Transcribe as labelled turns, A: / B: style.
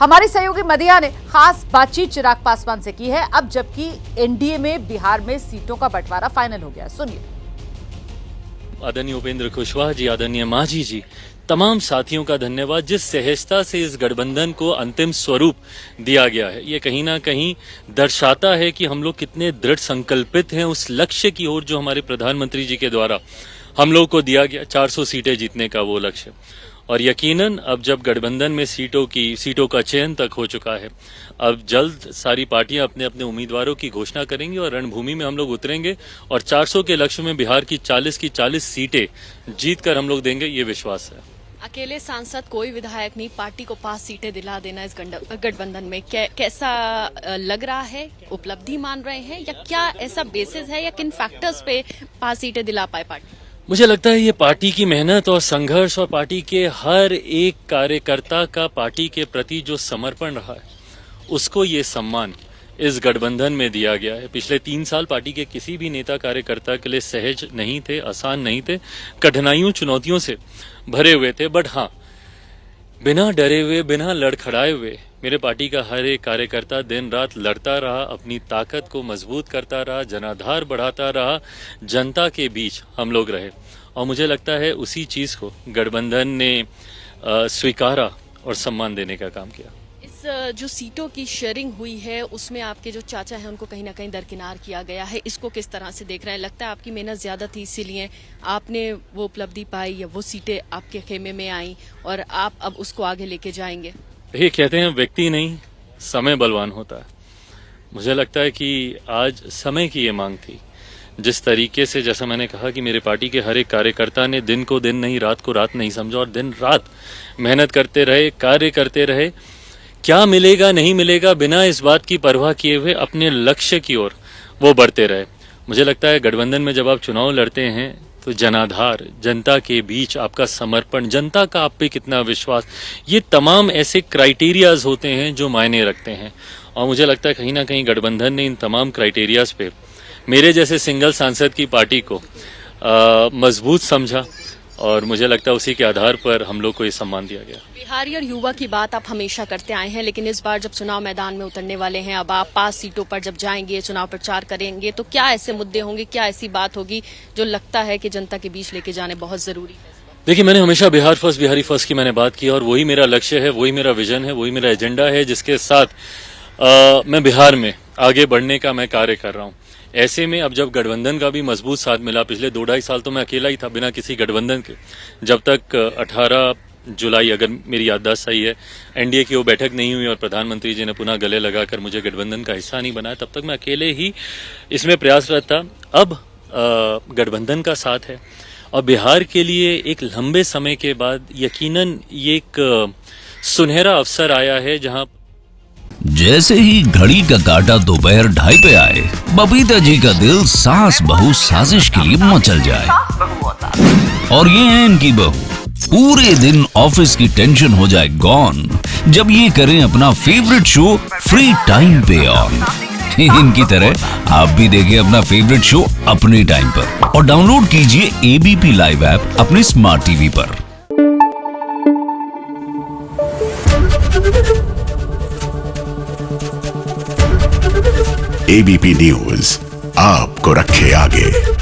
A: हमारी सहयोगी मदिया ने खास बातचीत चिराग पासवान से की है, अब जबकि एनडीए में बिहार में सीटों का बंटवारा फाइनल हो गया। सुनिए।
B: आदरणीय उपेंद्र कुशवाहा जी, आदरणीय मांझी जी, तमाम साथियों का धन्यवाद। जिस सहजता से इस गठबंधन को अंतिम स्वरूप दिया गया है, ये कहीं ना कहीं दर्शाता है कि हम लोग कितने दृढ़ संकल्पित हैं उस लक्ष्य की ओर जो हमारे प्रधानमंत्री जी के द्वारा हम लोग को दिया गया, 400 सीटें जीतने का वो लक्ष्य। और यकीनन अब जब गठबंधन में सीटों का चयन तक हो चुका है, अब जल्द सारी पार्टियां अपने अपने उम्मीदवारों की घोषणा करेंगी और रणभूमि में हम लोग उतरेंगे और 400 के लक्ष्य में बिहार की 40 सीटें जीतकर हम लोग देंगे, ये विश्वास है।
C: अकेले सांसद कोई विधायक नहीं, पार्टी को 5 सीटें दिला देना इस गठबंधन में कैसा लग रहा है? उपलब्धि मान रहे हैं या क्या ऐसा बेसिस है या किन फैक्टर्स पे 5 सीटें दिला पाए पार्टी?
B: मुझे लगता है ये पार्टी की मेहनत और संघर्ष और पार्टी के हर एक कार्यकर्ता का पार्टी के प्रति जो समर्पण रहा है, उसको ये सम्मान इस गठबंधन में दिया गया है। पिछले 3 साल पार्टी के किसी भी नेता कार्यकर्ता के लिए सहज नहीं थे, आसान नहीं थे, कठिनाइयों चुनौतियों से भरे हुए थे। बट हाँ, बिना डरे हुए, बिना लड़खड़ाए हुए मेरे पार्टी का हर एक कार्यकर्ता दिन रात लड़ता रहा, अपनी ताकत को मजबूत करता रहा, जनाधार बढ़ाता रहा, जनता के बीच हम लोग रहे। और मुझे लगता है उसी चीज को गठबंधन ने स्वीकारा और सम्मान देने का काम किया।
C: इस जो सीटों की शेयरिंग हुई है उसमें आपके जो चाचा हैं उनको कहीं ना कहीं दरकिनार किया गया है, इसको किस तरह से देख रहे हैं? लगता है आपकी मेहनत ज्यादा थी इसीलिए आपने वो उपलब्धि पाई या वो सीटें आपके खेमे में आई और आप अब उसको आगे लेके जाएंगे?
B: ये कहते हैं व्यक्ति नहीं, समय बलवान होता है। मुझे लगता है कि आज समय की ये मांग थी। जिस तरीके से, जैसा मैंने कहा कि मेरे पार्टी के हर एक कार्यकर्ता ने दिन को दिन नहीं, रात को रात नहीं समझा और दिन रात मेहनत करते रहे, कार्य करते रहे, क्या मिलेगा नहीं मिलेगा बिना इस बात की परवाह किए हुए अपने लक्ष्य की ओर वो बढ़ते रहे। मुझे लगता है गठबंधन में जब आप चुनाव लड़ते हैं तो जनाधार, जनता के बीच आपका समर्पण, जनता का आप पे कितना विश्वास, ये तमाम ऐसे क्राइटेरियाज होते हैं जो मायने रखते हैं। और मुझे लगता है कहीं ना कहीं गठबंधन ने इन तमाम क्राइटेरियाज पे मेरे जैसे सिंगल सांसद की पार्टी को मजबूत समझा और मुझे लगता है उसी के आधार पर हम लोग को ये सम्मान दिया गया।
C: बिहारी और युवा की बात आप हमेशा करते आए हैं, लेकिन इस बार जब चुनाव मैदान में उतरने वाले हैं, अब आप 5 सीटों पर जब जाएंगे, चुनाव प्रचार करेंगे, तो क्या ऐसे मुद्दे होंगे, क्या ऐसी बात होगी जो लगता है कि जनता के बीच लेके जाने बहुत जरूरी है?
B: देखिए, मैंने हमेशा बिहार फर्स्ट, बिहारी फर्स्ट की मैंने बात की और वही मेरा लक्ष्य है, वही मेरा विजन है, वही मेरा एजेंडा है, जिसके साथ मैं बिहार में आगे बढ़ने का मैं कार्य कर रहा हूँ। ऐसे में अब जब गठबंधन का भी मजबूत साथ मिला, पिछले 2-2.5 साल तो मैं अकेला ही था बिना किसी गठबंधन के, जब तक 18 जुलाई, अगर मेरी याददाश्त सही है, एनडीए की वो बैठक नहीं हुई और प्रधानमंत्री जी ने पुनः गले लगाकर मुझे गठबंधन का हिस्सा नहीं बनाया, तब तक मैं अकेले ही इसमें प्रयासरत था। अब गठबंधन का साथ है और बिहार के लिए एक लंबे समय के बाद यकीनन ये एक सुनहरा अवसर आया है, जहां
D: जैसे ही घड़ी का काटा दोपहर 2:30 पे आए, बबीता जी का दिल सास बहू साजिश के लिए मचल जाए। और ये है इनकी बहू, पूरे दिन ऑफिस की टेंशन हो जाए गॉन जब ये करें अपना फेवरेट शो फ्री टाइम पे ऑन। इनकी तरह आप भी देखें अपना फेवरेट शो अपने टाइम पर और डाउनलोड कीजिए एबीपी लाइव ऐप अपने स्मार्ट टीवी पर।
E: एबीपी न्यूज आपको रखे आगे।